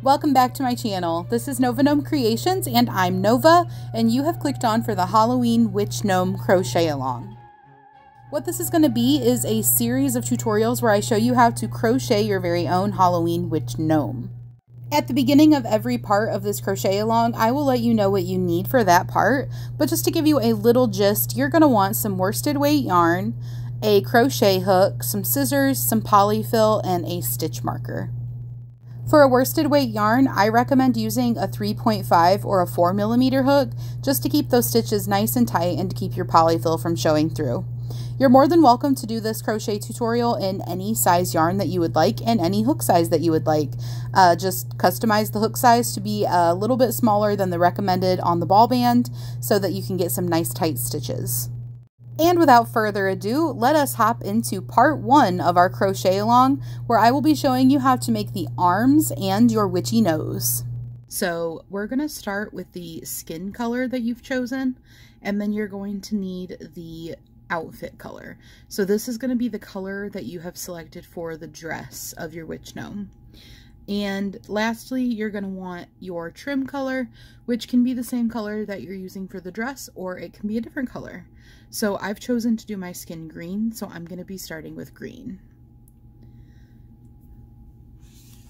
Welcome back to my channel. This is Nova Gnome Creations and I'm Nova, and you have clicked on for the Halloween Witch Gnome Crochet-Along. What this is going to be is a series of tutorials where I show you how to crochet your very own Halloween Witch Gnome. At the beginning of every part of this crochet-along, I will let you know what you need for that part, but just to give you a little gist, you're going to want some worsted weight yarn, a crochet hook, some scissors, some polyfill, and a stitch marker. For a worsted weight yarn, I recommend using a 3.5 or a 4mm hook just to keep those stitches nice and tight and to keep your polyfill from showing through. You're more than welcome to do this crochet tutorial in any size yarn that you would like and any hook size that you would like. Just customize the hook size to be a little bit smaller than the recommended on the ball band so that you can get some nice tight stitches. And without further ado, let us hop into part 1 of our crochet along, where I will be showing you how to make the arms and your witchy nose. So we're going to start with the skin color that you've chosen, and then you're going to need the outfit color. So this is going to be the color that you have selected for the dress of your witch gnome. And lastly, you're going to want your trim color, which can be the same color that you're using for the dress, or it can be a different color. So I've chosen to do my skin green, so I'm going to be starting with green.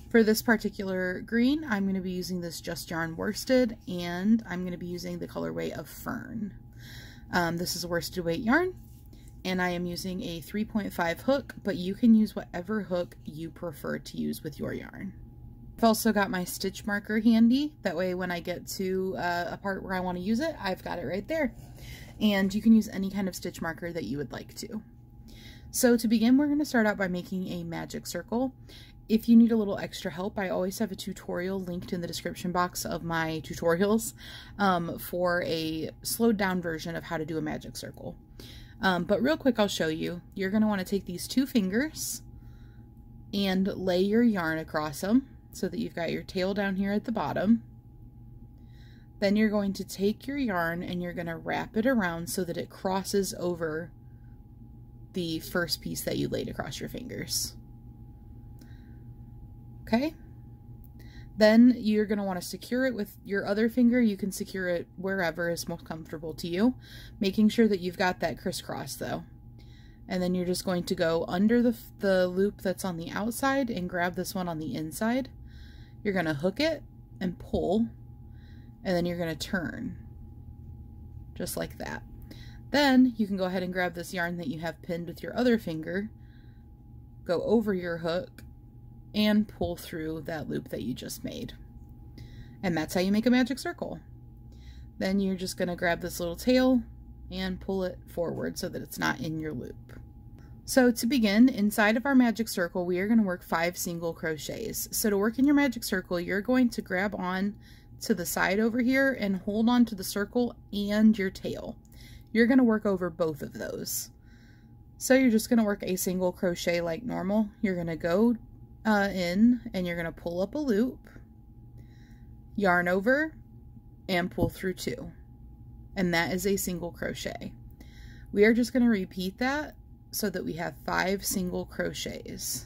For this particular green, I'm going to be using this Just Yarn worsted, and I'm going to be using the colorway of Fern. This is a worsted weight yarn, and I am using a 3.5 hook, but you can use whatever hook you prefer to use with your yarn. I've also got my stitch marker handy, that way when I get to a part where I want to use it, I've got it right there. And you can use any kind of stitch marker that you would like to. So to begin, we're going to start out by making a magic circle. If you need a little extra help, I always have a tutorial linked in the description box of my tutorials for a slowed down version of how to do a magic circle. But real quick, I'll show you. You're going to want to take these 2 fingers and lay your yarn across them so that you've got your tail down here at the bottom. Then you're going to take your yarn and you're going to wrap it around so that it crosses over the first piece that you laid across your fingers. Okay? Then you're going to want to secure it with your other finger. You can secure it wherever is most comfortable to you, making sure that you've got that crisscross though. And then you're just going to go under the loop that's on the outside and grab this one on the inside. You're going to hook it and pull, and then you're going to turn just like that. Then you can go ahead and grab this yarn that you have pinned with your other finger, go over your hook, and pull through that loop that you just made. And that's how you make a magic circle. Then you're just going to grab this little tail and pull it forward so that it's not in your loop. So to begin, inside of our magic circle, we are going to work 5 single crochets. So to work in your magic circle, you're going to grab on to the side over here and hold on to the circle and your tail. You're going to work over both of those. So you're just going to work a single crochet like normal. You're going to go in and you're going to pull up a loop, yarn over, and pull through 2. And that is a single crochet. We are just going to repeat that so that we have 5 single crochets.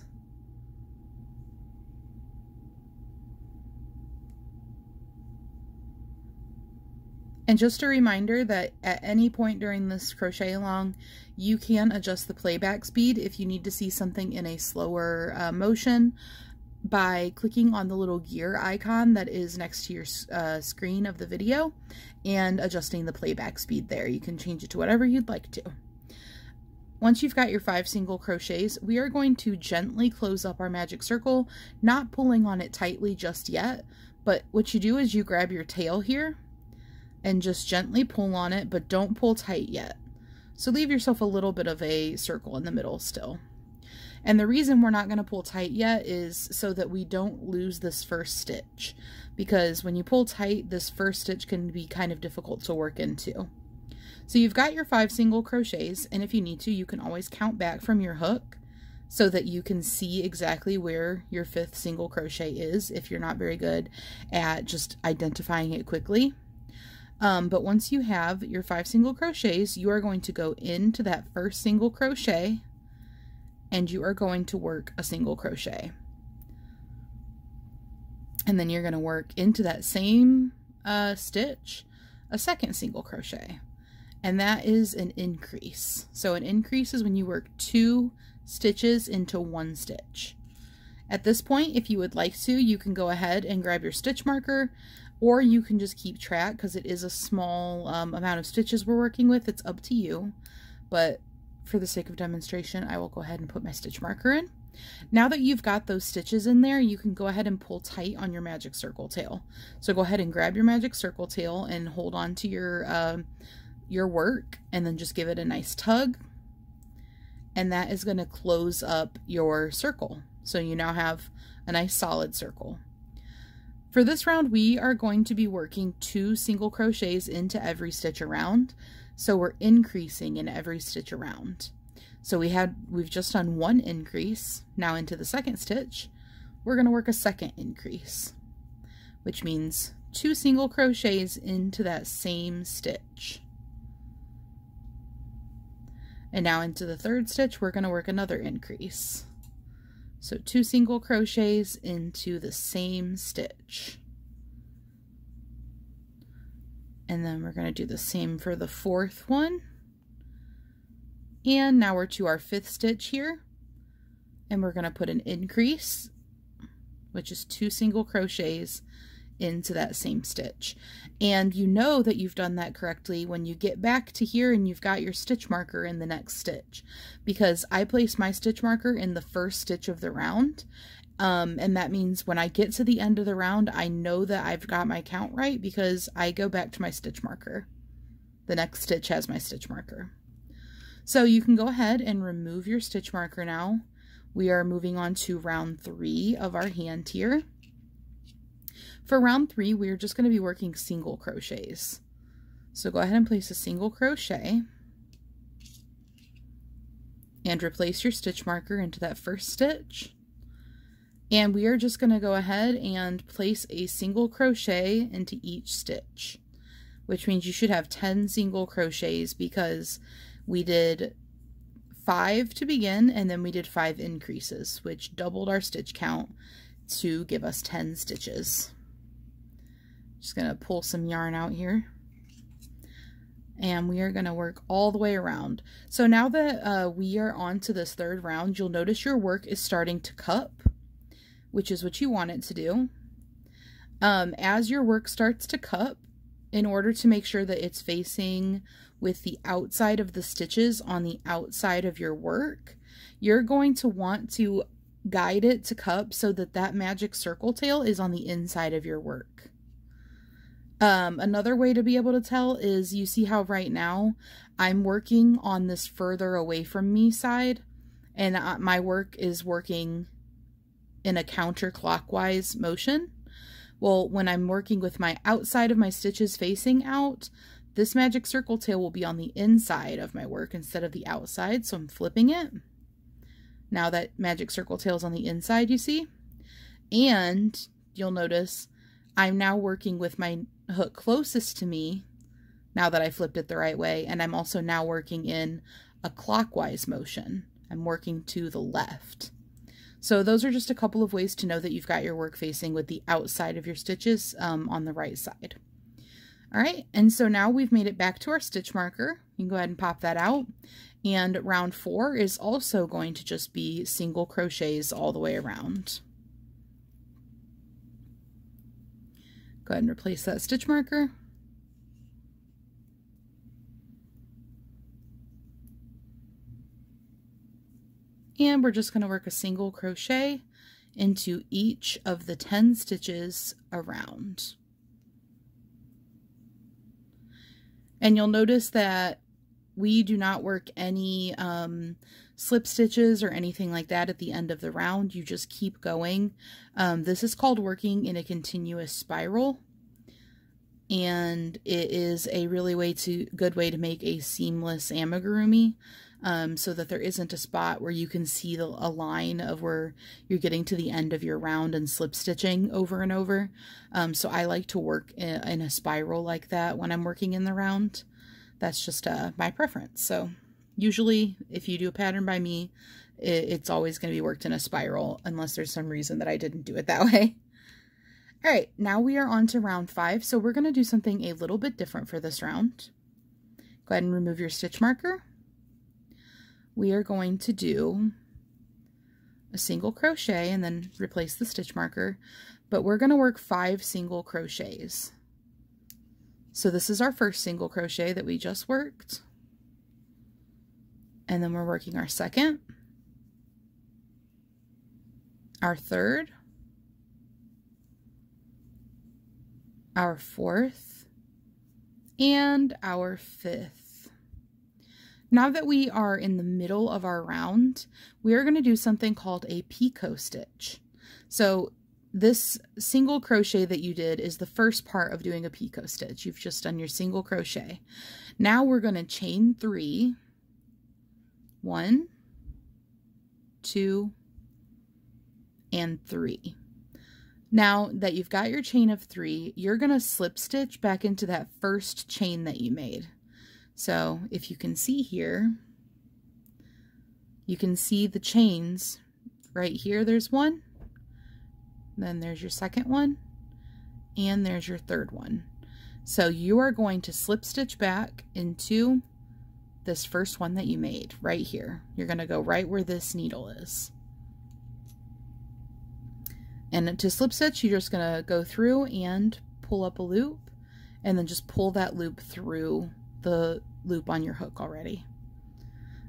And just a reminder that at any point during this crochet along, you can adjust the playback speed if you need to see something in a slower motion by clicking on the little gear icon that is next to your screen of the video and adjusting the playback speed there. You can change it to whatever you'd like to. Once you've got your 5 single crochets, we are going to gently close up our magic circle, not pulling on it tightly just yet, but what you do is you grab your tail here and just gently pull on it, but don't pull tight yet. So leave yourself a little bit of a circle in the middle still. And the reason we're not going to pull tight yet is so that we don't lose this first stitch, because when you pull tight, this first stitch can be kind of difficult to work into. So you've got your 5 single crochets, and if you need to, you can always count back from your hook so that you can see exactly where your 5th single crochet is if you're not very good at just identifying it quickly. But once you have your 5 single crochets, you are going to go into that first single crochet and you are going to work a single crochet. And then you're going to work into that same stitch a second single crochet, and that is an increase. So an increase is when you work 2 stitches into 1 stitch. At this point, if you would like to, you can go ahead and grab your stitch marker, or you can just keep track because it is a small amount of stitches we're working with. It's up to you, but for the sake of demonstration, I will go ahead and put my stitch marker in. Now that you've got those stitches in there, you can go ahead and pull tight on your magic circle tail. So go ahead and grab your magic circle tail and hold on to your work, and then just give it a nice tug. And that is going to close up your circle. So you now have a nice solid circle. For this round, we are going to be working 2 single crochets into every stitch around. So we're increasing in every stitch around. So we've just done 1 increase. Now into the second stitch, we're going to work a second increase, which means 2 single crochets into that same stitch. And now into the third stitch, we're going to work another increase. So 2 single crochets into the same stitch. And then we're going to do the same for the 4th one. And now we're to our 5th stitch here, and we're going to put an increase, which is 2 single crochets into that same stitch. And you know that you've done that correctly when you get back to here and you've got your stitch marker in the next stitch, because I place my stitch marker in the first stitch of the round. And that means when I get to the end of the round, I know that I've got my count right because I go back to my stitch marker. The next stitch has my stitch marker. So you can go ahead and remove your stitch marker now. We are moving on to round 3 of our hand here. For round 3, we're just going to be working single crochets. So go ahead and place a single crochet and replace your stitch marker into that first stitch. And we are just going to go ahead and place a single crochet into each stitch, which means you should have 10 single crochets because we did 5 to begin, and then we did 5 increases, which doubled our stitch count to give us 10 stitches. Just going to pull some yarn out here. And we are going to work all the way around. So now that we are on to this 3rd round, you'll notice your work is starting to cup, which is what you want it to do. As your work starts to cup, in order to make sure that it's facing with the outside of the stitches on the outside of your work, you're going to want to guide it to cup so that that magic circle tail is on the inside of your work. Another way to be able to tell is you see how right now I'm working on this further away from me side, and my work is working in a counterclockwise motion. Well, when I'm working with my outside of my stitches facing out, this magic circle tail will be on the inside of my work instead of the outside, so I'm flipping it. Now that magic circle tail is on the inside, you see? And you'll notice I'm now working with my hook closest to me, now that I flipped it the right way, and I'm also now working in a clockwise motion. I'm working to the left. So those are just a couple of ways to know that you've got your work facing with the outside of your stitches on the right side. All right, and so now we've made it back to our stitch marker. You can go ahead and pop that out. And round 4 is also going to just be single crochets all the way around. Go ahead and replace that stitch marker. And we're just going to work a single crochet into each of the 10 stitches around. And you'll notice that we do not work any slip stitches or anything like that at the end of the round. You just keep going. This is called working in a continuous spiral. And it is a really good way to make a seamless amigurumi, so that there isn't a spot where you can see a line of where you're getting to the end of your round and slip stitching over and over. So I like to work in a spiral like that when I'm working in the round. That's just my preference. So usually if you do a pattern by me, it's always going to be worked in a spiral unless there's some reason that I didn't do it that way. All right, now we are on to round 5. So we're going to do something a little bit different for this round. Go ahead and remove your stitch marker. We are going to do a single crochet and then replace the stitch marker, but we're going to work 5 single crochets. So this is our first single crochet that we just worked. And then we're working our second, our third, our fourth, and our fifth. Now that we are in the middle of our round, we are going to do something called a picot stitch. So this single crochet that you did is the first part of doing a picot stitch. You've just done your single crochet. Now we're going to chain 3. 1, 2, and 3. Now that you've got your chain of 3, you're going to slip stitch back into that first chain that you made. So if you can see here, you can see the chains right here. There's one, then there's your second one, and there's your third one. So you are going to slip stitch back into this first one that you made right here. You're going to go right where this needle is. And to slip stitch, you're just going to go through and pull up a loop and then just pull that loop through the loop on your hook already.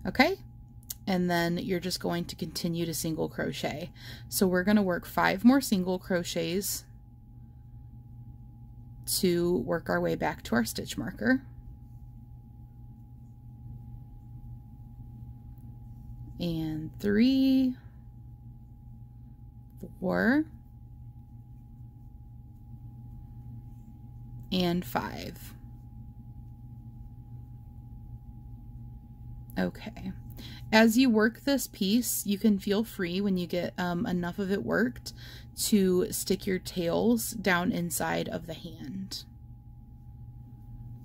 Okay? And then you're just going to continue to single crochet. So we're going to work 5 more single crochets to work our way back to our stitch marker. And 3, 4, and 5. Okay. As you work this piece, you can feel free when you get enough of it worked to stick your tails down inside of the hand.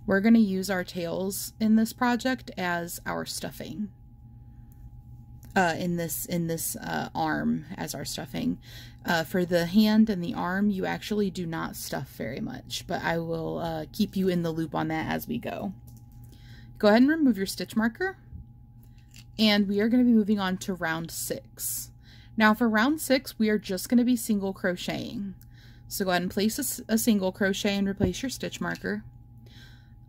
We're going to use our tails in this project as our stuffing. In this arm as our stuffing. For the hand and the arm, you actually do not stuff very much, but I will keep you in the loop on that as we go. Go ahead and remove your stitch marker, and we are going to be moving on to round 6. Now for round 6, we are just going to be single crocheting. So go ahead and place a single crochet and replace your stitch marker.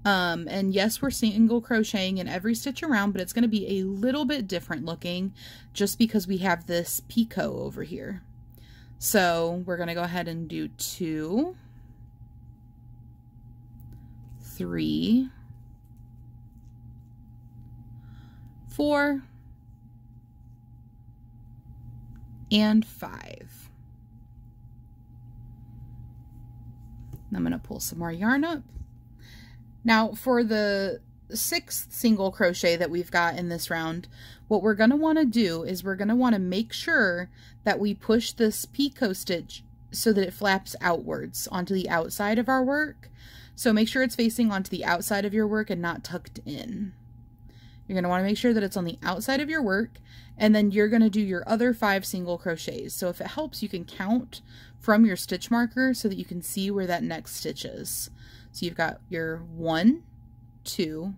And yes, we're single crocheting in every stitch around, but it's going to be a little bit different looking just because we have this picot over here. So we're going to go ahead and do 2, 3, 4, and 5. I'm going to pull some more yarn up. Now for the 6th single crochet that we've got in this round, what we're going to want to do is we're going to want to make sure that we push this picot stitch so that it flaps outwards onto the outside of our work. So make sure it's facing onto the outside of your work and not tucked in. You're going to want to make sure that it's on the outside of your work, and then you're going to do your other 5 single crochets. So if it helps, you can count from your stitch marker so that you can see where that next stitch is. So you've got your 1, 2,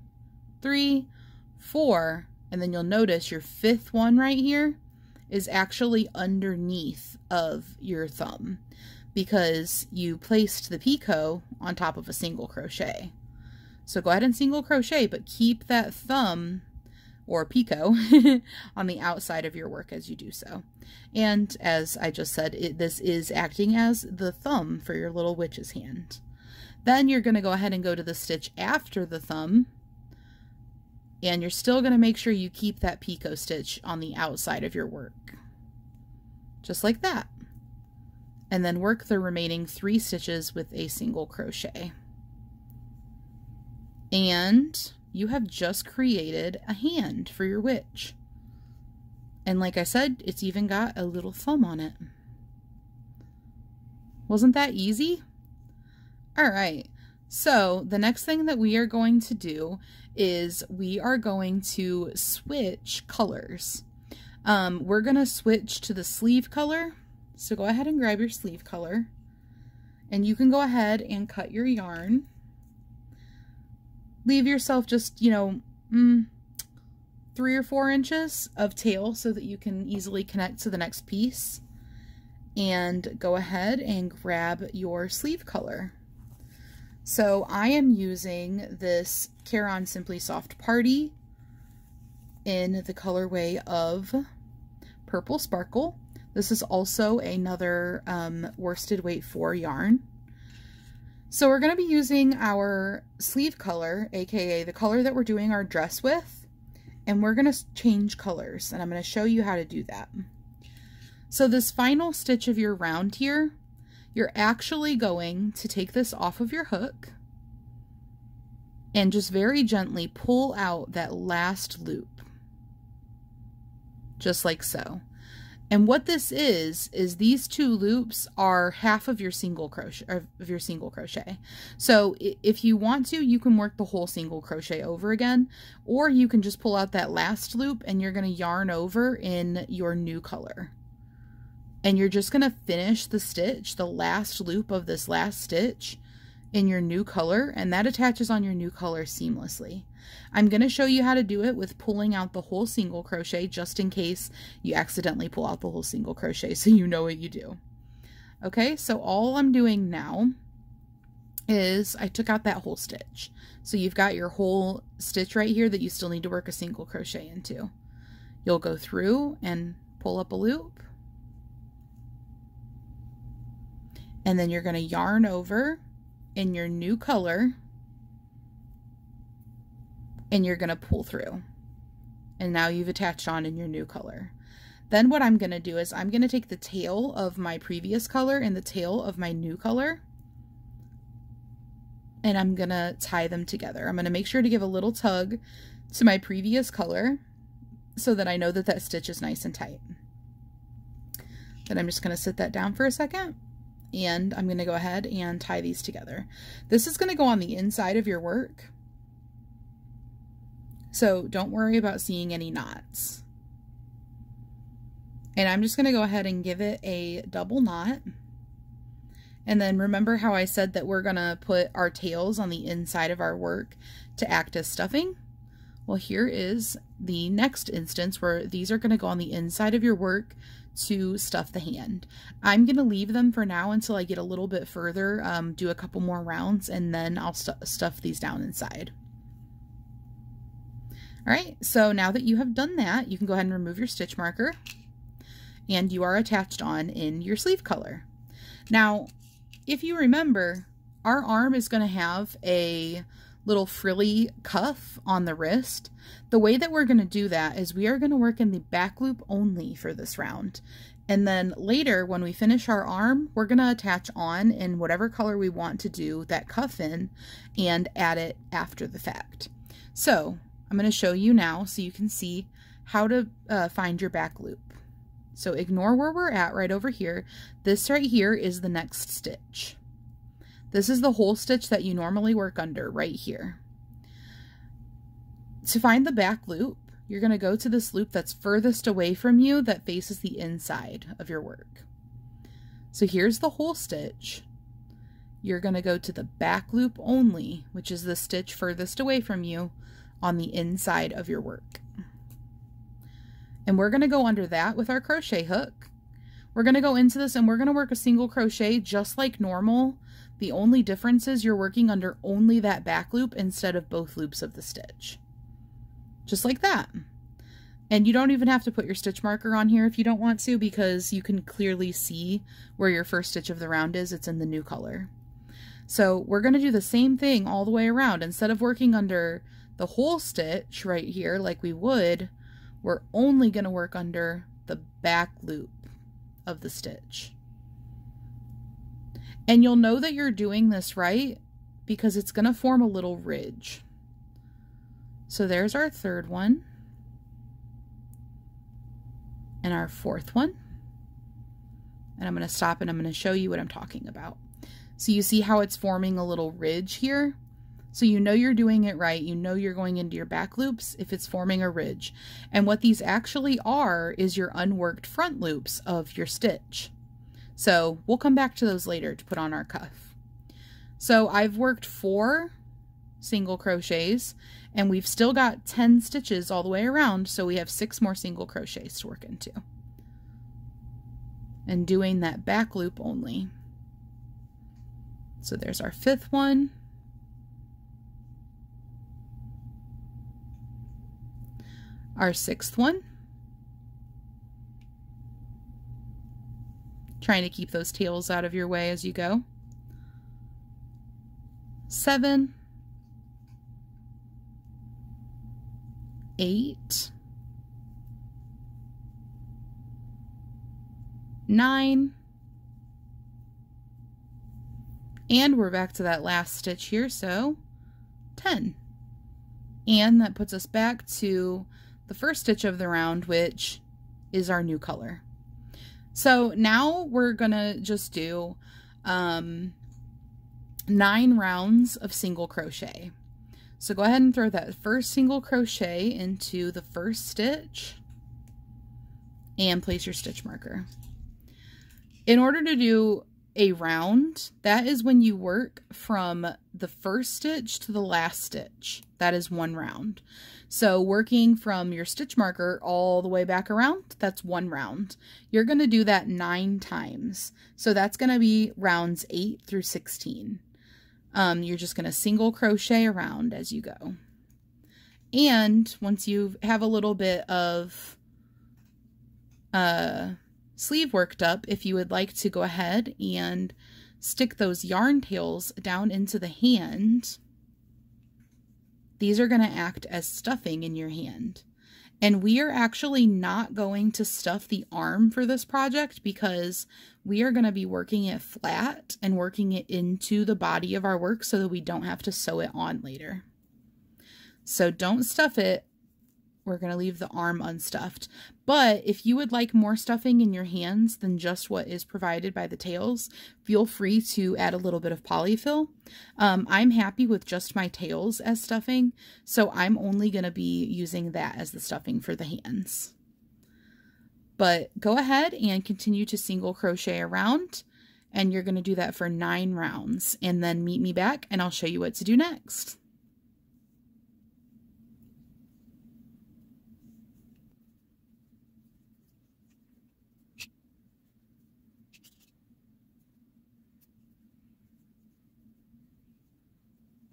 3, 4, and then you'll notice your 5th one right here is actually underneath of your thumb because you placed the picot on top of a single crochet. So go ahead and single crochet, but keep that thumb or picot on the outside of your work as you do so. And as I just said, this is acting as the thumb for your little witch's hand. Then you're going to go ahead and go to the stitch after the thumb, and you're still going to make sure you keep that picot stitch on the outside of your work. Just like that. And then work the remaining 3 stitches with a single crochet. And you have just created a hand for your witch. And like I said, it's even got a little thumb on it. Wasn't that easy? Alright, so the next thing that we are going to do is we are going to switch colors. We're going to switch to the sleeve color. So go ahead and grab your sleeve color. And you can go ahead and cut your yarn. Leave yourself just, you know, 3 or 4 inches of tail so that you can easily connect to the next piece. And go ahead and grab your sleeve color. So I am using this Care-On Simply Soft Party in the colorway of Purple Sparkle. This is also another worsted weight 4 yarn. So we're going to be using our sleeve color, aka the color that we're doing our dress with, and we're going to change colors, and I'm going to show you how to do that. So this final stitch of your round here, you're actually going to take this off of your hook and just very gently pull out that last loop, just like so. And what this is these 2 loops are half of your single crochet, So if you want to, you can work the whole single crochet over again, or you can just pull out that last loop and you're going to yarn over in your new color. And you're just going to finish the stitch, the last loop of this last stitch in your new color, and that attaches on your new color seamlessly. I'm going to show you how to do it with pulling out the whole single crochet, just in case you accidentally pull out the whole single crochet so you know what you do. Okay, so all I'm doing now is I took out that whole stitch. So you've got your whole stitch right here that you still need to work a single crochet into. You'll go through and pull up a loop. And then you're going to yarn over in your new color and you're going to pull through. And now you've attached on in your new color. Then what I'm going to do is I'm going to take the tail of my previous color and the tail of my new color, and I'm going to tie them together. I'm going to make sure to give a little tug to my previous color so that I know that that stitch is nice and tight. Then I'm just going to sit that down for a second. And I'm going to go ahead and tie these together. This is going to go on the inside of your work, so don't worry about seeing any knots. And I'm just going to go ahead and give it a double knot. And then remember how I said that we're going to put our tails on the inside of our work to act as stuffing? Well, here is the next instance where these are going to go on the inside of your work to stuff the hand. I'm going to leave them for now until I get a little bit further, do a couple more rounds, and then I'll stuff these down inside. All right, so now that you have done that, you can go ahead and remove your stitch marker, and you are attached on in your sleeve color. Now, if you remember, our arm is going to have a little frilly cuff on the wrist. The way that we're going to do that is we are going to work in the back loop only for this round. And then later, when we finish our arm, we're going to attach on in whatever color we want to do that cuff in and add it after the fact. So I'm going to show you now so you can see how to find your back loop. So ignore where we're at right over here. This right here is the next stitch. This is the whole stitch that you normally work under right here. To find the back loop, you're going to go to this loop that's furthest away from you that faces the inside of your work. So here's the whole stitch. You're going to go to the back loop only, which is the stitch furthest away from you on the inside of your work. And we're going to go under that with our crochet hook. We're going to go into this and we're going to work a single crochet just like normal. The only difference is you're working under only that back loop instead of both loops of the stitch. Just like that. And you don't even have to put your stitch marker on here if you don't want to, because you can clearly see where your first stitch of the round is. It's in the new color. So we're going to do the same thing all the way around. Instead of working under the whole stitch right here like we would, we're only going to work under the back loop of the stitch. And you'll know that you're doing this right because it's going to form a little ridge. So there's our third one and our fourth one. And I'm going to stop and I'm going to show you what I'm talking about. So you see how it's forming a little ridge here? So you know you're doing it right. You know you're going into your back loops if it's forming a ridge. And what these actually are is your unworked front loops of your stitch. So we'll come back to those later to put on our cuff. So I've worked 4 single crochets and we've still got 10 stitches all the way around, so we have 6 more single crochets to work into. And doing that back loop only. So there's our 5th one. Our 6th one. Trying to keep those tails out of your way as you go. 7, 8, 9, and we're back to that last stitch here, so 10. And that puts us back to the first stitch of the round, which is our new color. So now we're gonna just do 9 rounds of single crochet. So go ahead and throw that first single crochet into the first stitch and place your stitch marker. In order to do a round, that is when you work from the first stitch to the last stitch. That is 1 round. So working from your stitch marker all the way back around, that's 1 round. You're going to do that 9 times. So that's going to be rounds 8 through 16. You're just going to single crochet around as you go. And once you have a little bit of sleeve worked up, if you would like to go ahead and stick those yarn tails down into the hand, these are going to act as stuffing in your hand. And we are actually not going to stuff the arm for this project because we are going to be working it flat and working it into the body of our work so that we don't have to sew it on later. So don't stuff it. We're going to leave the arm unstuffed. But if you would like more stuffing in your hands than just what is provided by the tails, feel free to add a little bit of polyfill. I'm happy with just my tails as stuffing, so I'm only going to be using that as the stuffing for the hands. But go ahead and continue to single crochet around, and you're going to do that for 9 rounds, and then meet me back and I'll show you what to do next.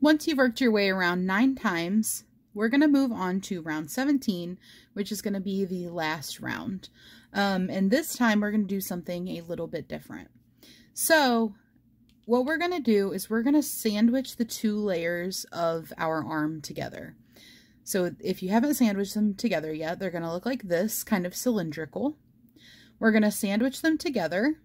Once you've worked your way around 9 times, we're going to move on to round 17, which is going to be the last round. And this time we're going to do something a little bit different. So what we're going to do is we're going to sandwich the 2 layers of our arm together. So if you haven't sandwiched them together yet, they're going to look like this, kind of cylindrical. We're going to sandwich them together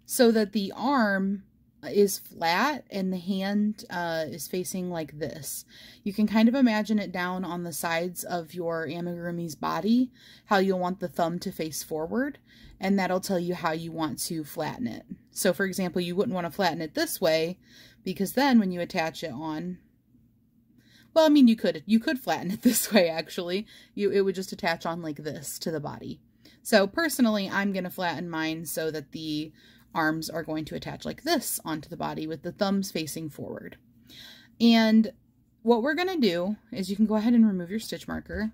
so that the arm is flat and the hand is facing like this. You can kind of imagine it down on the sides of your amigurumi's body, how you'll want the thumb to face forward, and that'll tell you how you want to flatten it. So for example, you wouldn't want to flatten it this way because then when you attach it on, well, I mean, you could flatten it this way actually. It would just attach on like this to the body. So personally, I'm going to flatten mine so that the arms are going to attach like this onto the body with the thumbs facing forward. And what we're going to do is you can go ahead and remove your stitch marker.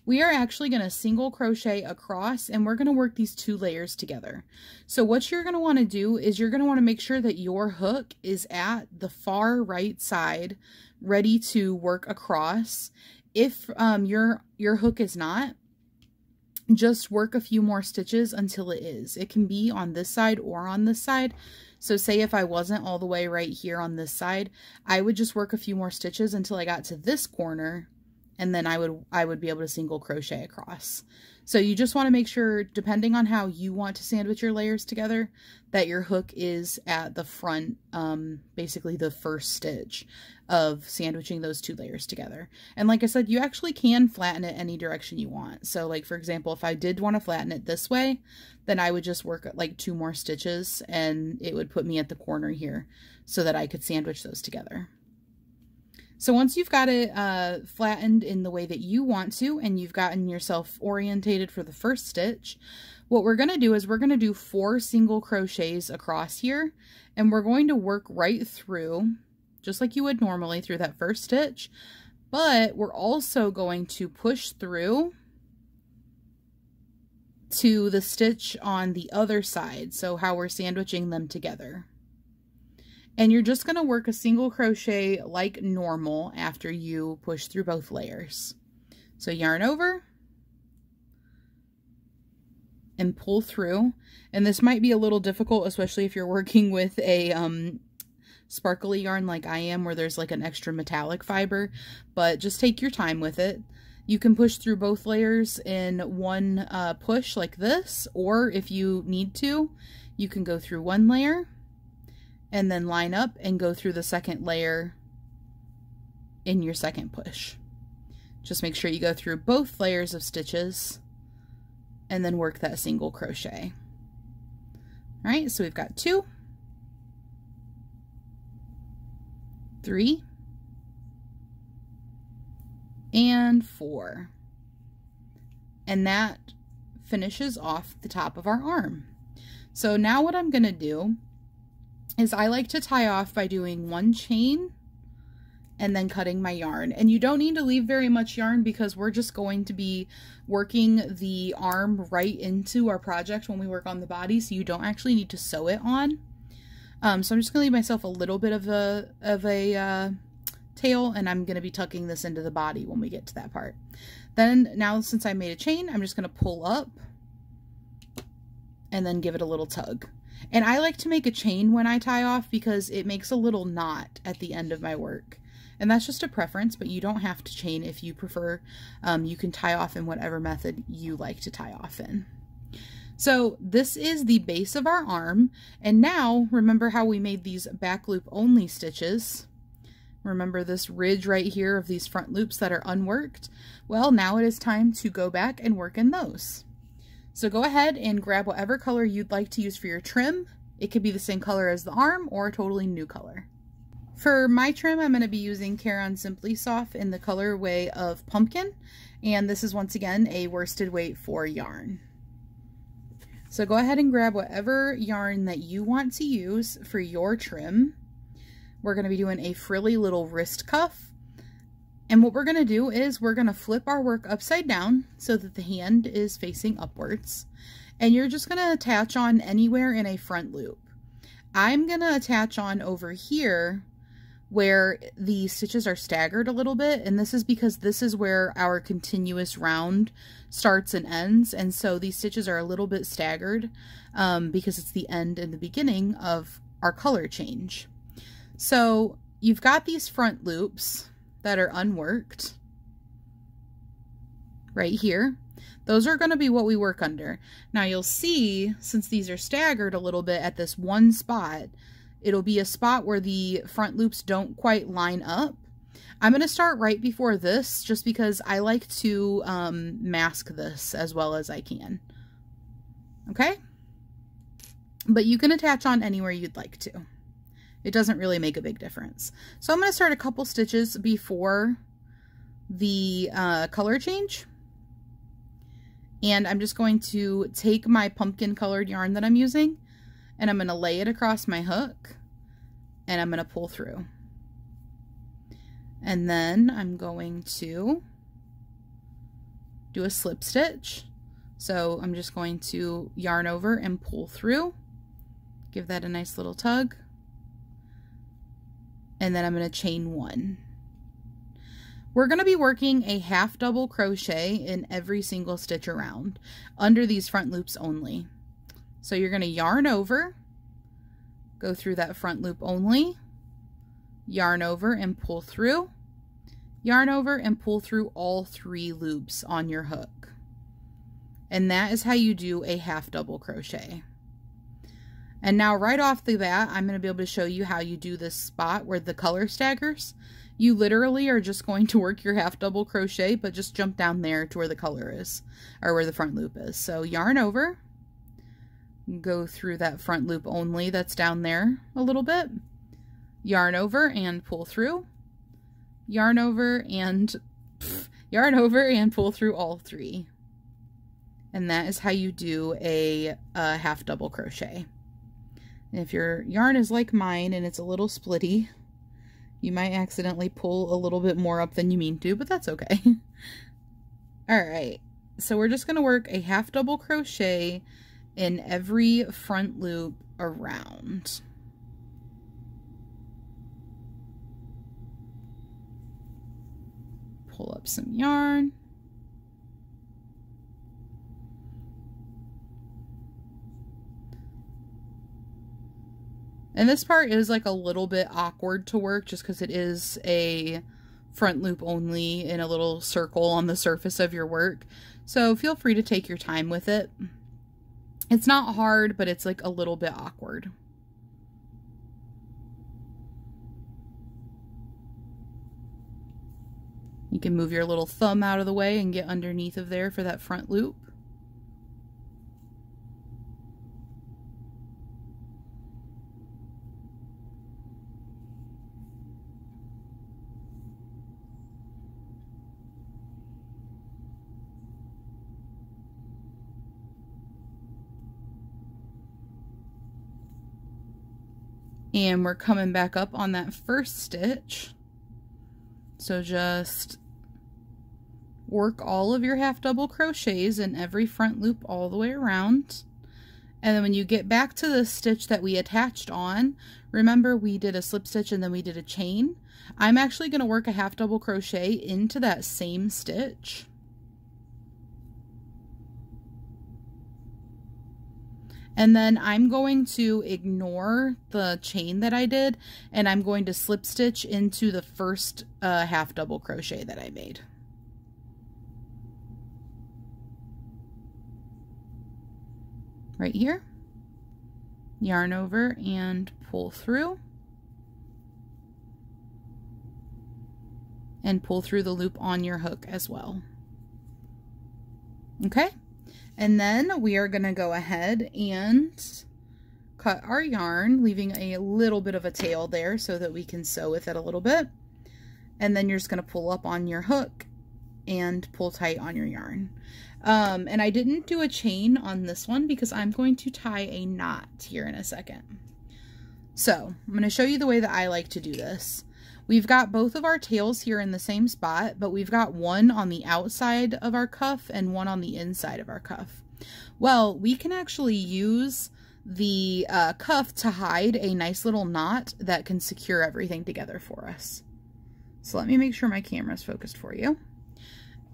We are actually going to single crochet across and we're going to work these 2 layers together. So what you're going to want to do is you're going to want to make sure that your hook is at the far right side, ready to work across. If your hook is not, just work a few more stitches until it is. It can be on this side or on this side. So say if I wasn't all the way right here on this side, I would just work a few more stitches until I got to this corner, and then I would be able to single crochet across. So you just want to make sure, depending on how you want to sandwich your layers together, that your hook is at the front, basically the first stitch of sandwiching those 2 layers together. And like I said, you actually can flatten it any direction you want. So like, for example, if I did want to flatten it this way, then I would just work like 2 more stitches and it would put me at the corner here so that I could sandwich those together. So once you've got it flattened in the way that you want to, and you've gotten yourself orientated for the first stitch, what we're going to do is we're going to do 4 single crochets across here, and we're going to work right through, just like you would normally through that first stitch, but we're also going to push through to the stitch on the other side, so how we're sandwiching them together. And you're just going to work a single crochet like normal after you push through both layers. So yarn over and pull through. And this might be a little difficult, especially if you're working with a sparkly yarn like I am, where there's like an extra metallic fiber, but just take your time with it. You can push through both layers in one push like this, or if you need to, you can go through one layer and then line up and go through the second layer in your second push. Just make sure you go through both layers of stitches and then work that single crochet. All right, so we've got 2, 3, and 4. And that finishes off the top of our arm. So now what I'm going to do is I like to tie off by doing 1 chain and then cutting my yarn. And you don't need to leave very much yarn because we're just going to be working the arm right into our project when we work on the body, so you don't actually need to sew it on. So I'm just going to leave myself a little bit of a tail, and I'm going to be tucking this into the body when we get to that part. Then now, since I made a chain, I'm just going to pull up and then give it a little tug. And I like to make a chain when I tie off because it makes a little knot at the end of my work. And that's just a preference, but you don't have to chain if you prefer. You can tie off in whatever method you like to tie off in. So this is the base of our arm. And now, remember how we made these back loop only stitches? Remember this ridge right here of these front loops that are unworked? Well, now it is time to go back and work in those. So go ahead and grab whatever color you'd like to use for your trim. It could be the same color as the arm or a totally new color. For my trim, I'm going to be using Caron Simply Soft in the colorway of Pumpkin. And this is once again a worsted weight 4 yarn. So go ahead and grab whatever yarn that you want to use for your trim. We're going to be doing a frilly little wrist cuff. And what we're going to do is we're going to flip our work upside down so that the hand is facing upwards. And you're just going to attach on anywhere in a front loop. I'm going to attach on over here where the stitches are staggered a little bit. And this is because this is where our continuous round starts and ends. And so these stitches are a little bit staggered because it's the end and the beginning of our color change. So you've got these front loops that are unworked right here. Those are going to be what we work under. Now you'll see, since these are staggered a little bit at this one spot, it'll be a spot where the front loops don't quite line up. I'm going to start right before this just because I like to mask this as well as I can. Okay? But you can attach on anywhere you'd like to. It doesn't really make a big difference. So I'm going to start a couple stitches before the color change. And I'm just going to take my pumpkin colored yarn that I'm using, and I'm going to lay it across my hook, and I'm going to pull through. And then I'm going to do a slip stitch. So I'm just going to yarn over and pull through. Give that a nice little tug. And then I'm going to chain 1. We're going to be working a half double crochet in every single stitch around under these front loops only. So you're going to yarn over, go through that front loop only, yarn over and pull through, yarn over and pull through all 3 loops on your hook. And that is how you do a half double crochet. And now right off the bat, I'm going to be able to show you how you do this spot where the color staggers. You literally are just going to work your half double crochet, but just jump down there to where the color is, or where the front loop is. So yarn over, go through that front loop only that's down there a little bit, yarn over and pull through, yarn over and pull through all 3. And that is how you do a half double crochet. And if your yarn is like mine and it's a little splitty, you might accidentally pull a little bit more up than you mean to, but that's okay. All right, so we're just going to work a half double crochet in every front loop around. Pull up some yarn. And this part is like a little bit awkward to work just because it is a front loop only in a little circle on the surface of your work. So feel free to take your time with it. It's not hard, but it's like a little bit awkward. You can move your little thumb out of the way and get underneath of there for that front loop. And we're coming back up on that first stitch. So just work all of your half double crochets in every front loop all the way around. And then when you get back to the stitch that we attached on, remember we did a slip stitch and then we did a chain. I'm actually going to work a half double crochet into that same stitch. And then I'm going to ignore the chain that I did, and I'm going to slip stitch into the first half double crochet that I made. Right here. Yarn over and pull through. And pull through the loop on your hook as well. Okay? And then we are going to go ahead and cut our yarn, leaving a little bit of a tail there so that we can sew with it a little bit. And then you're just going to pull up on your hook and pull tight on your yarn. And I didn't do a chain on this one because I'm going to tie a knot here in a second. So I'm going to show you the way that I like to do this. We've got both of our tails here in the same spot, but we've got one on the outside of our cuff and one on the inside of our cuff. Well, we can actually use the cuff to hide a nice little knot that can secure everything together for us. So let me make sure my camera's focused for you.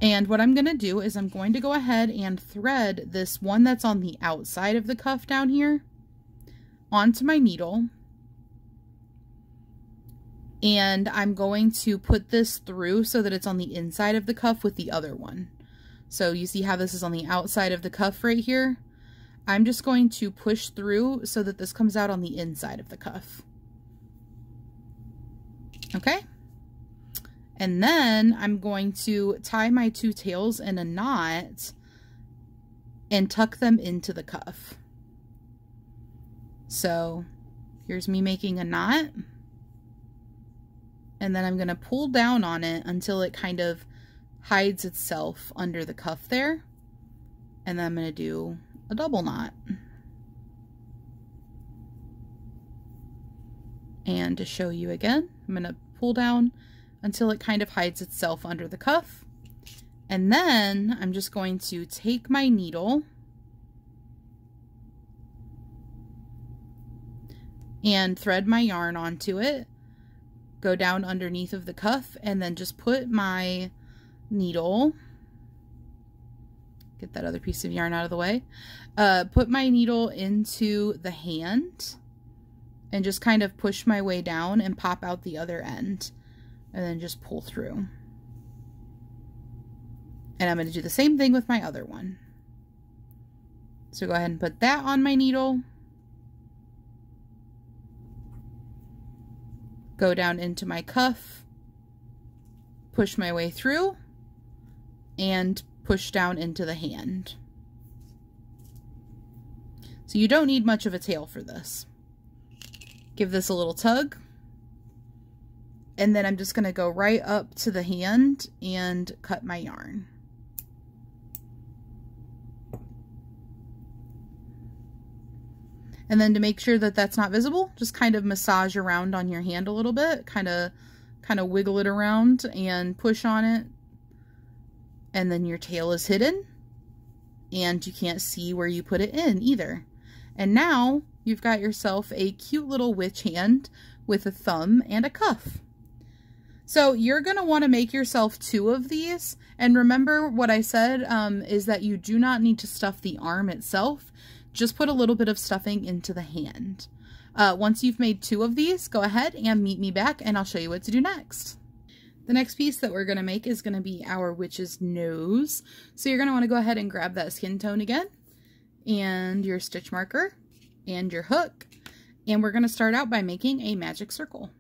And what I'm going to do is I'm going to go ahead and thread this one that's on the outside of the cuff down here onto my needle. And I'm going to put this through so that it's on the inside of the cuff with the other one. So you see how this is on the outside of the cuff right here? I'm just going to push through so that this comes out on the inside of the cuff. Okay? And then I'm going to tie my two tails in a knot and tuck them into the cuff. So here's me making a knot. And then I'm going to pull down on it until it kind of hides itself under the cuff there. And then I'm going to do a double knot. And to show you again, I'm going to pull down until it kind of hides itself under the cuff. And then I'm just going to take my needle and thread my yarn onto it. Go down underneath of the cuff and then just put my needle, get that other piece of yarn out of the way, put my needle into the hand and just kind of push my way down and pop out the other end and then just pull through. And I'm going to do the same thing with my other one. So go ahead and put that on my needle. Go down into my cuff, push my way through, and push down into the hand. So you don't need much of a tail for this. Give this a little tug, And then I'm just going to go right up to the hand and cut my yarn. And then to make sure that that's not visible, just kind of massage around on your hand a little bit, kind of wiggle it around and push on it. And then your tail is hidden and you can't see where you put it in either. And now you've got yourself a cute little witch hand with a thumb and a cuff. So you're going to want to make yourself 2 of these. And remember what I said is that you do not need to stuff the arm itself. Just put a little bit of stuffing into the hand. Once you've made 2 of these, go ahead and meet me back and I'll show you what to do next. The next piece that we're going to make is going to be our witch's nose. So you're going to want to go ahead and grab that skin tone again and your stitch marker and your hook. And we're going to start out by making a magic circle.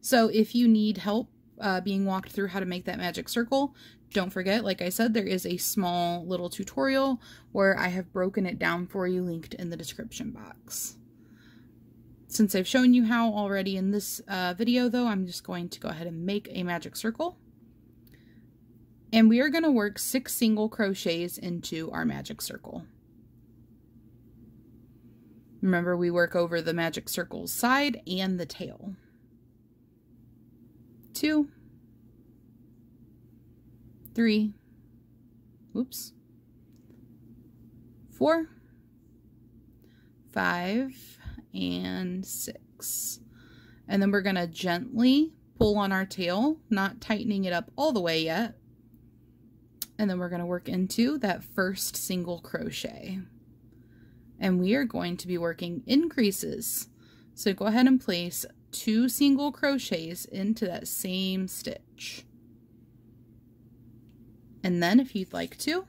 So if you need help being walked through how to make that magic circle, don't forget, like I said, there is a small little tutorial where I have broken it down for you, linked in the description box. Since I've shown you how already in this video though, I'm just going to go ahead and make a magic circle. And we are going to work 6 single crochets into our magic circle. Remember, we work over the magic circle's side and the tail. 2, 3, oops, 4, 5, and 6. And then we're going to gently pull on our tail, not tightening it up all the way yet. And then we're going to work into that first single crochet. And we are going to be working increases. So go ahead and place 2 single crochets into that same stitch. And then if you'd like to,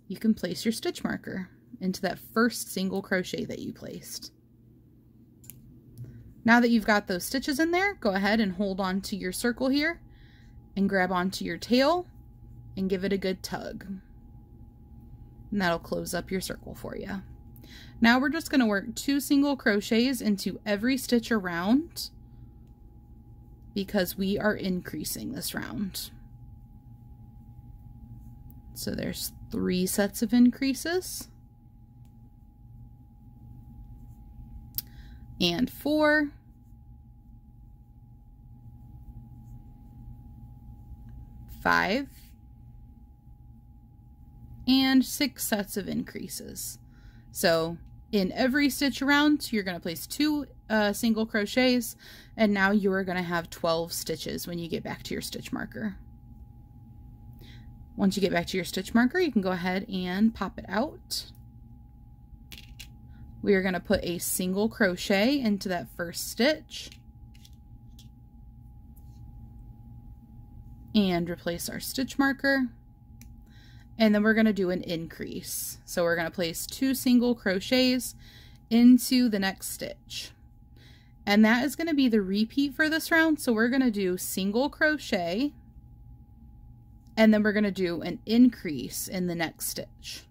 you can place your stitch marker into that first single crochet that you placed. Now that you've got those stitches in there, go ahead and hold on to your circle here and grab onto your tail and give it a good tug. And that'll close up your circle for you. Now we're just going to work 2 single crochets into every stitch around because we are increasing this round. So there's 3 sets of increases. And 4. 5. And 6 sets of increases. So in every stitch around, you're going to place 2 single crochets, and now you are going to have 12 stitches when you get back to your stitch marker. Once you get back to your stitch marker, you can go ahead and pop it out. We are going to put a single crochet into that first stitch and replace our stitch marker. And then we're going to do an increase. So we're going to place 2 single crochets into the next stitch. And that is going to be the repeat for this round. So we're going to do single crochet, and then we're going to do an increase in the next stitch.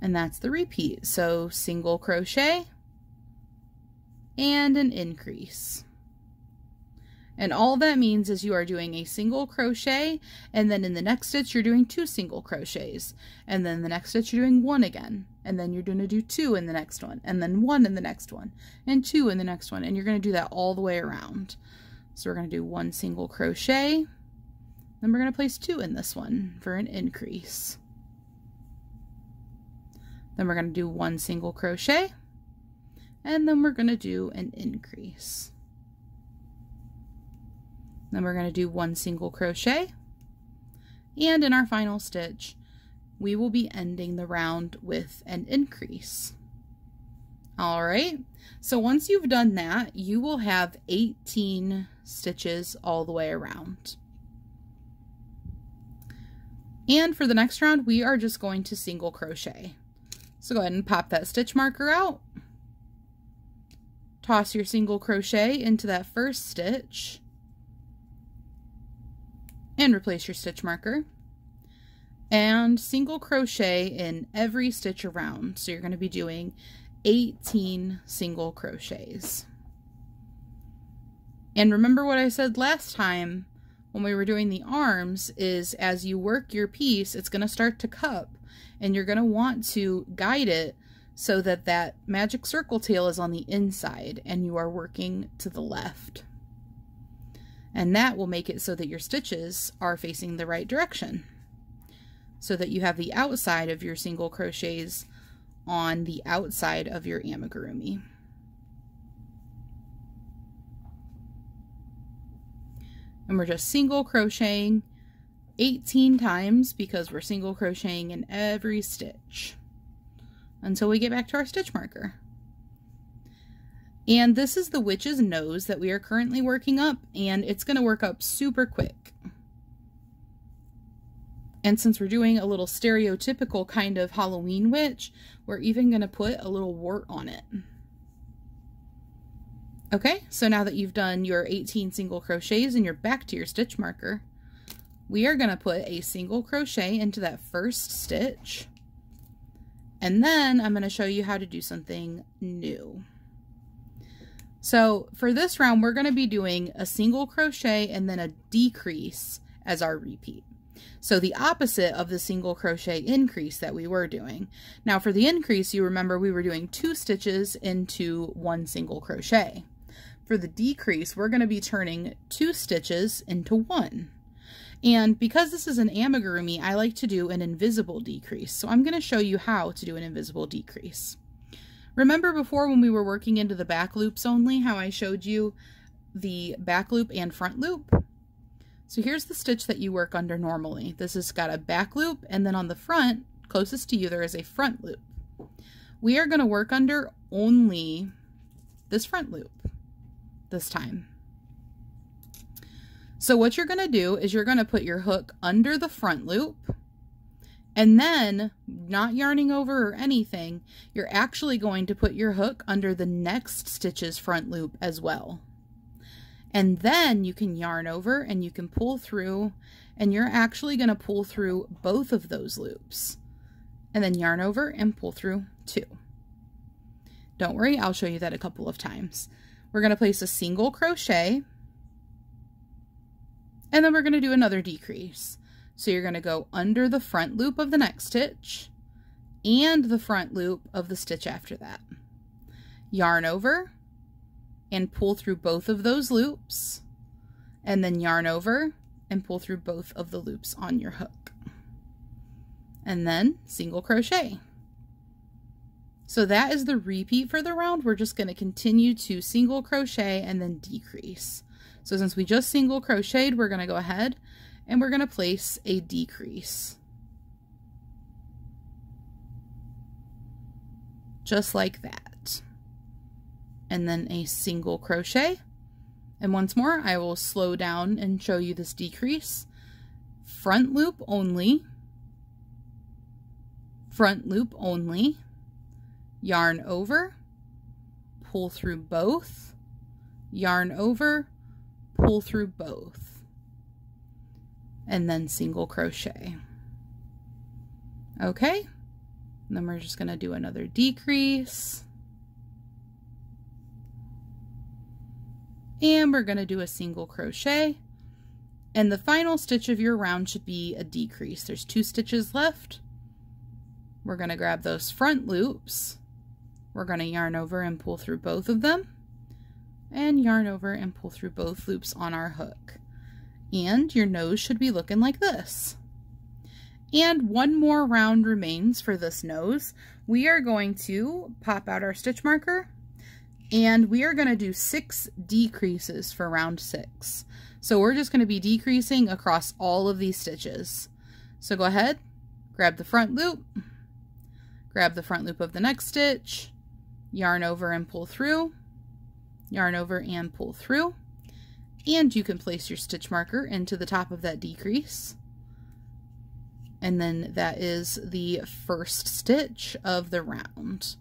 And that's the repeat. So single crochet and an increase. And all that means is you are doing a single crochet, and then in the next stitch you're doing 2 single crochets, and then the next stitch you're doing 1 again, and then you're going to do 2 in the next one, and then 1 in the next one, and 2 in the next one, and you're going to do that all the way around. So we're going to do 1 single crochet, then we're going to place 2 in this one for an increase. Then we're going to do 1 single crochet, and then we're going to do an increase. Then we're going to do 1 single crochet, and in our final stitch we will be ending the round with an increase. Alright, so once you've done that, you will have 18 stitches all the way around. And for the next round, we are just going to single crochet. So go ahead and pop that stitch marker out, toss your single crochet into that first stitch, and replace your stitch marker, and single crochet in every stitch around. So you're going to be doing 18 single crochets. And remember what I said last time when we were doing the arms is as you work your piece, it's going to start to cup, and you're going to want to guide it so that that magic circle tail is on the inside and you are working to the left. And that will make it so that your stitches are facing the right direction, so that you have the outside of your single crochets on the outside of your amigurumi. And we're just single crocheting 18 times because we're single crocheting in every stitch until we get back to our stitch marker. And this is the witch's nose that we are currently working up, and it's going to work up super quick. And since we're doing a little stereotypical kind of Halloween witch, we're even going to put a little wart on it. Okay, so now that you've done your 18 single crochets and you're back to your stitch marker, we are going to put a single crochet into that first stitch. And then I'm going to show you how to do something new. So for this round, we're going to be doing a single crochet and then a decrease as our repeat. So the opposite of the single crochet increase that we were doing. Now for the increase, you remember we were doing 2 stitches into 1 single crochet. For the decrease, we're going to be turning 2 stitches into 1. And because this is an amigurumi, I like to do an invisible decrease. So I'm going to show you how to do an invisible decrease. Remember before when we were working into the back loops only, how I showed you the back loop and front loop? So here's the stitch that you work under normally. This has got a back loop, and then on the front, closest to you, there is a front loop. We are going to work under only this front loop this time. So what you're going to do is you're going to put your hook under the front loop, and then, not yarning over or anything, you're actually going to put your hook under the next stitch's front loop as well. And then you can yarn over and you can pull through, and you're actually going to pull through both of those loops, and then yarn over and pull through 2. Don't worry, I'll show you that a couple of times. We're going to place a single crochet, and then we're going to do another decrease. So you're going to go under the front loop of the next stitch and the front loop of the stitch after that. Yarn over and pull through both of those loops, and then yarn over and pull through both of the loops on your hook. And then single crochet. So that is the repeat for the round. We're just going to continue to single crochet and then decrease. So since we just single crocheted, we're going to go ahead and we're going to place a decrease. Just like that. And then a single crochet. And once more, I will slow down and show you this decrease. Front loop only. Front loop only. Yarn over, pull through both, yarn over, pull through both, and then single crochet. Okay, and then we're just going to do another decrease, and we're going to do a single crochet, and the final stitch of your round should be a decrease. There's 2 stitches left. We're going to grab those front loops. We're going to yarn over and pull through both of them, and yarn over and pull through both loops on our hook. And your nose should be looking like this. And one more round remains for this nose. We are going to pop out our stitch marker, and we are going to do 6 decreases for round 6. So we're just going to be decreasing across all of these stitches. So go ahead, grab the front loop, grab the front loop of the next stitch, yarn over and pull through, yarn over and pull through, and you can place your stitch marker into the top of that decrease. And then that is the first stitch of the round.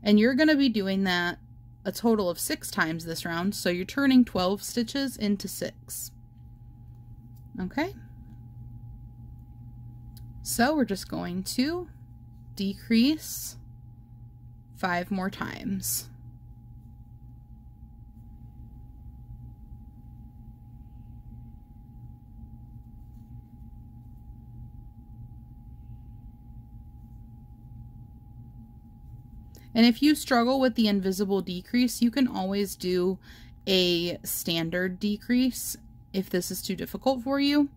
And you're going to be doing that a total of 6 times this round, so you're turning 12 stitches into 6. Okay? So we're just going to decrease 5 more times. And if you struggle with the invisible decrease, you can always do a standard decrease if this is too difficult for you.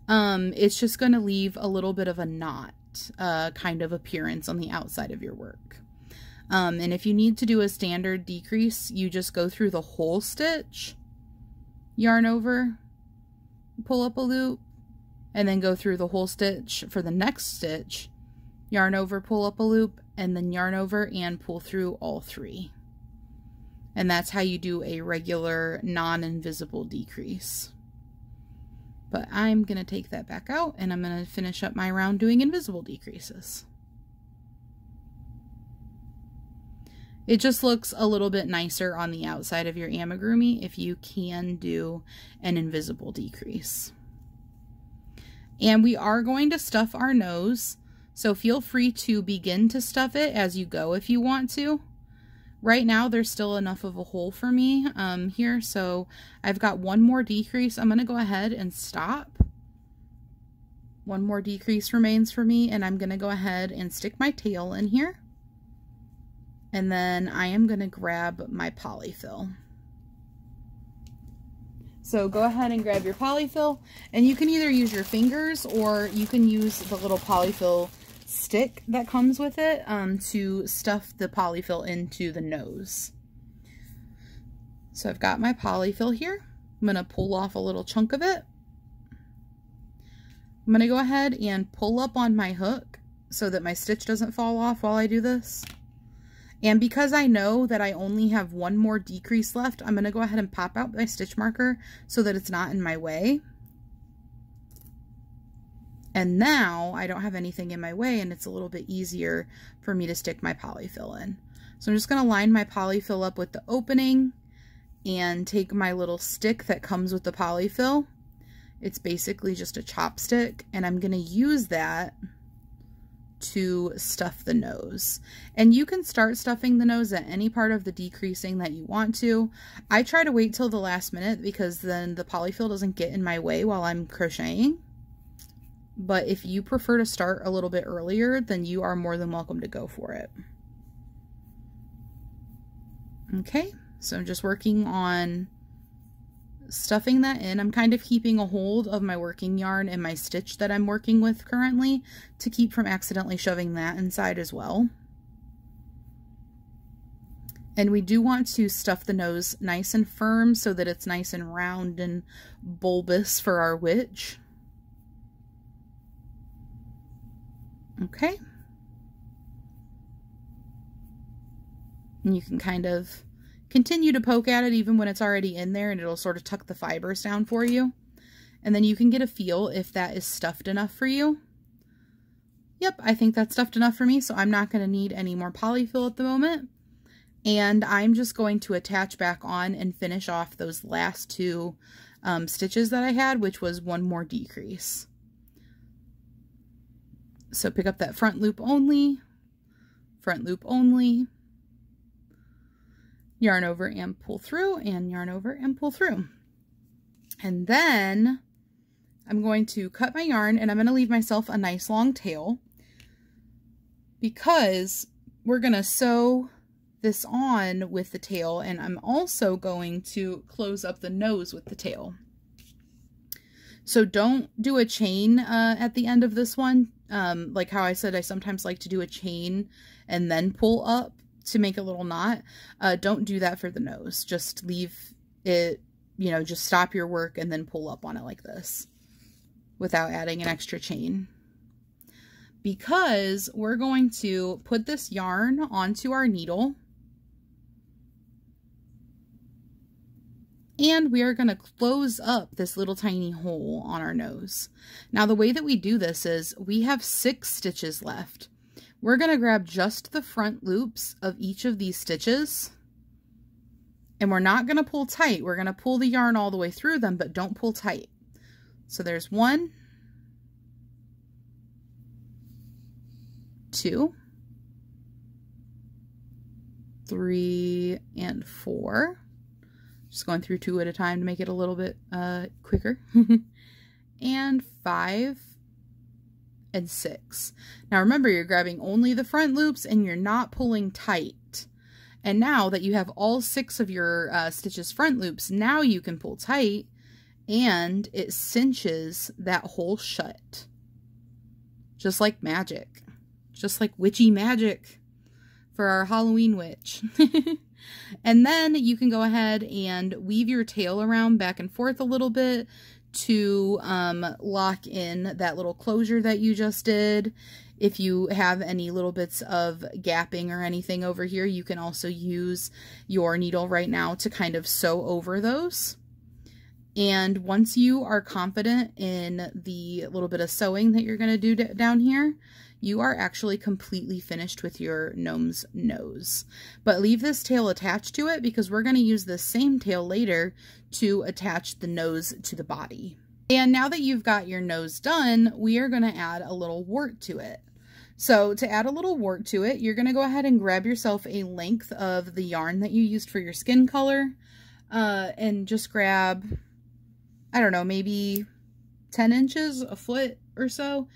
It's just going to leave a little bit of a knot kind of appearance on the outside of your work. And if you need to do a standard decrease, you just go through the whole stitch, yarn over, pull up a loop, and then go through the whole stitch for the next stitch, yarn over, pull up a loop, and then yarn over and pull through all three. And that's how you do a regular non-invisible decrease. But I'm going to take that back out and I'm going to finish up my round doing invisible decreases. It just looks a little bit nicer on the outside of your amigurumi if you can do an invisible decrease. And we are going to stuff our nose, so feel free to begin to stuff it as you go if you want to. Right now there's still enough of a hole for me here, so I've got one more decrease. I'm going to go ahead and stop. One more decrease remains for me, and I'm going to go ahead and stick my tail in here. And then I am going to grab my polyfill. So go ahead and grab your polyfill, and you can either use your fingers or you can use the little polyfill stick that comes with it to stuff the polyfill into the nose. So I've got my polyfill here. I'm going to pull off a little chunk of it. I'm going to go ahead and pull up on my hook so that my stitch doesn't fall off while I do this. And because I know that I only have one more decrease left, I'm going to go ahead and pop out my stitch marker so that it's not in my way. And now I don't have anything in my way and it's a little bit easier for me to stick my polyfill in. So I'm just going to line my polyfill up with the opening and take my little stick that comes with the polyfill. It's basically just a chopstick, and I'm going to use that to stuff the nose. And you can start stuffing the nose at any part of the decreasing that you want to. I try to wait till the last minute because then the polyfill doesn't get in my way while I'm crocheting. But if you prefer to start a little bit earlier, then you are more than welcome to go for it. Okay, so I'm just working on stuffing that in. I'm kind of keeping a hold of my working yarn and my stitch that I'm working with currently to keep from accidentally shoving that inside as well. And we do want to stuff the nose nice and firm so that it's nice and round and bulbous for our witch. Okay. And you can kind of continue to poke at it even when it's already in there, and it'll sort of tuck the fibers down for you. And then you can get a feel if that is stuffed enough for you. Yep, I think that's stuffed enough for me, so I'm not going to need any more polyfill at the moment. And I'm just going to attach back on and finish off those last two stitches that I had, which was one more decrease. So pick up that front loop only, yarn over and pull through, and yarn over and pull through. And then I'm going to cut my yarn, and I'm going to leave myself a nice long tail because we're going to sew this on with the tail, and I'm also going to close up the nose with the tail. So don't do a chain at the end of this one. Like how I said, I sometimes like to do a chain and then pull up to make a little knot. Don't do that for the nose. Just leave it, you know, just stop your work and then pull up on it like this without adding an extra chain. Because we're going to put this yarn onto our needle. And we are going to close up this little tiny hole on our nose. Now the way that we do this is we have 6 stitches left. We're going to grab just the front loops of each of these stitches. And we're not going to pull tight. We're going to pull the yarn all the way through them, but don't pull tight. So there's 1, 2, 3, and 4. Just going through 2 at a time to make it a little bit quicker. And 5. and 6. Now remember, you're grabbing only the front loops and you're not pulling tight. And now that you have all 6 of your stitches front loops, now you can pull tight and it cinches that hole shut. Just like magic. Just like witchy magic for our Halloween witch. And then you can go ahead and weave your tail around back and forth a little bit to lock in that little closure that you just did. If you have any little bits of gapping or anything over here, you can also use your needle right now to kind of sew over those. And once you are confident in the little bit of sewing that you're going to do down here, you are actually completely finished with your gnome's nose. But leave this tail attached to it because we're going to use the same tail later to attach the nose to the body. And now that you've got your nose done, we are going to add a little wart to it. So to add a little wart to it, you're going to go ahead and grab yourself a length of the yarn that you used for your skin color, and just grab, I don't know, maybe 10 inches, a foot or so,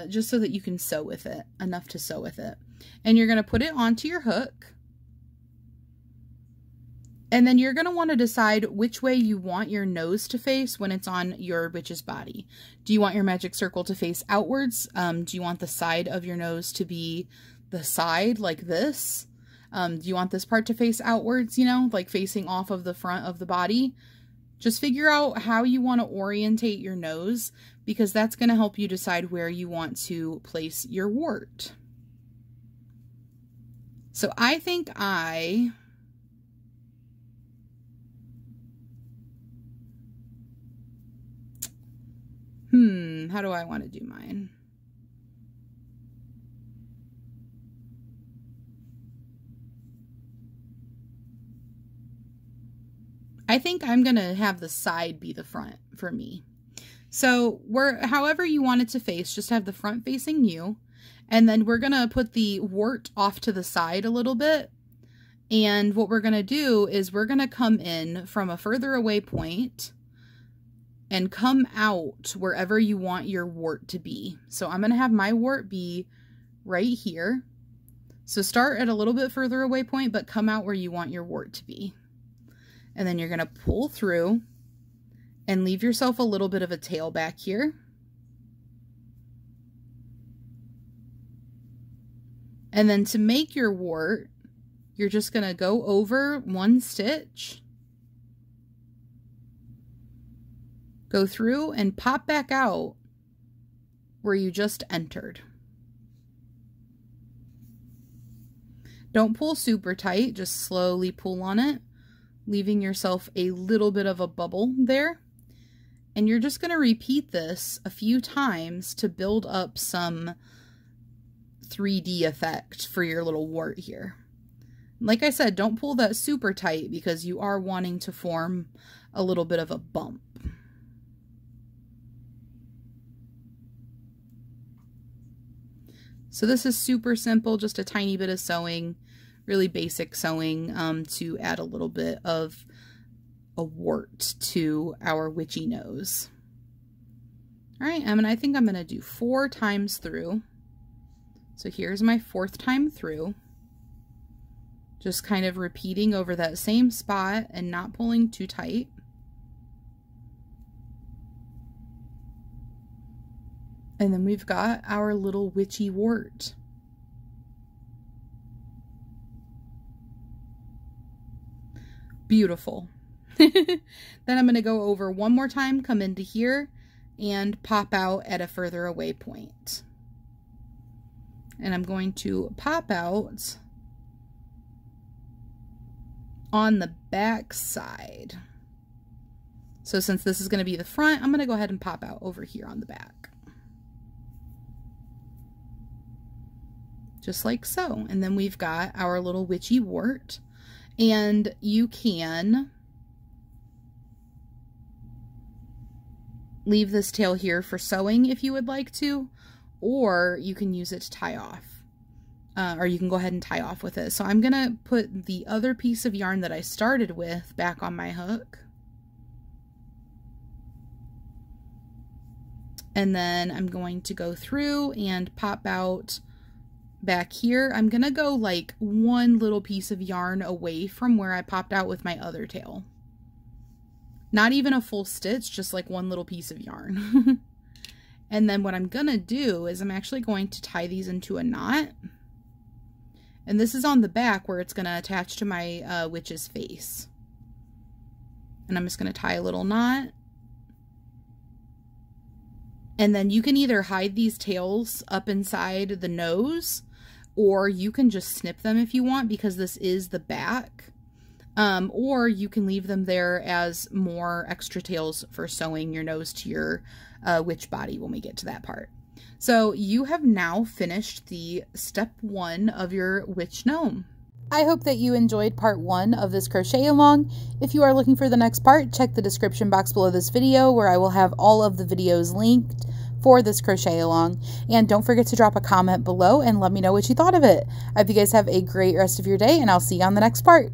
just so that you can sew with it, enough to sew with it. And you're going to put it onto your hook. And then you're going to want to decide which way you want your nose to face when it's on your witch's body. Do you want your magic circle to face outwards? Do you want the side of your nose to be the side like this? Do you want this part to face outwards, you know, like facing off of the front of the body? Just figure out how you want to orientate your nose, because that's going to help you decide where you want to place your wart. So I think how do I want to do mine? I think I'm going to have the side be the front for me. So however you want it to face, just have the front facing you. And then we're going to put the wart off to the side a little bit. And what we're going to do is we're going to come in from a further away point and come out wherever you want your wart to be. So I'm going to have my wart be right here. So start at a little bit further away point, but come out where you want your wart to be. And then you're going to pull through and leave yourself a little bit of a tail back here. And then to make your wart, you're just going to go over one stitch, go through and pop back out where you just entered. Don't pull super tight, just slowly pull on it, leaving yourself a little bit of a bubble there. And you're just going to repeat this a few times to build up some 3D effect for your little wart here. Like I said, don't pull that super tight because you are wanting to form a little bit of a bump. So this is super simple, just a tiny bit of sewing, really basic sewing to add a little bit of a wart to our witchy nose. All right, I think I'm going to do 4 times through. So here's my 4th time through. Just kind of repeating over that same spot and not pulling too tight. And then we've got our little witchy wart. Beautiful. Then I'm going to go over one more time, come into here, and pop out at a further away point. And I'm going to pop out on the back side. So since this is going to be the front, I'm going to go ahead and pop out over here on the back. Just like so. And then we've got our little witchy wart. And you can leave this tail here for sewing if you would like to, or you can use it to tie off. Or you can go ahead and tie off with it. So I'm going to put the other piece of yarn that I started with back on my hook. And then I'm going to go through and pop out back here. I'm going to go like one little piece of yarn away from where I popped out with my other tail. Not even a full stitch, just like one little piece of yarn. And then what I'm going to do is I'm actually going to tie these into a knot. And this is on the back where it's going to attach to my witch's face. And I'm just going to tie a little knot. And then you can either hide these tails up inside the nose, or you can just snip them if you want, because this is the back. Or you can leave them there as more extra tails for sewing your nose to your witch body when we get to that part. So you have now finished the step 1 of your witch gnome. I hope that you enjoyed part 1 of this crochet along. If you are looking for the next part, check the description box below this video where I will have all of the videos linked for this crochet along. And don't forget to drop a comment below and let me know what you thought of it. I hope you guys have a great rest of your day, and I'll see you on the next part.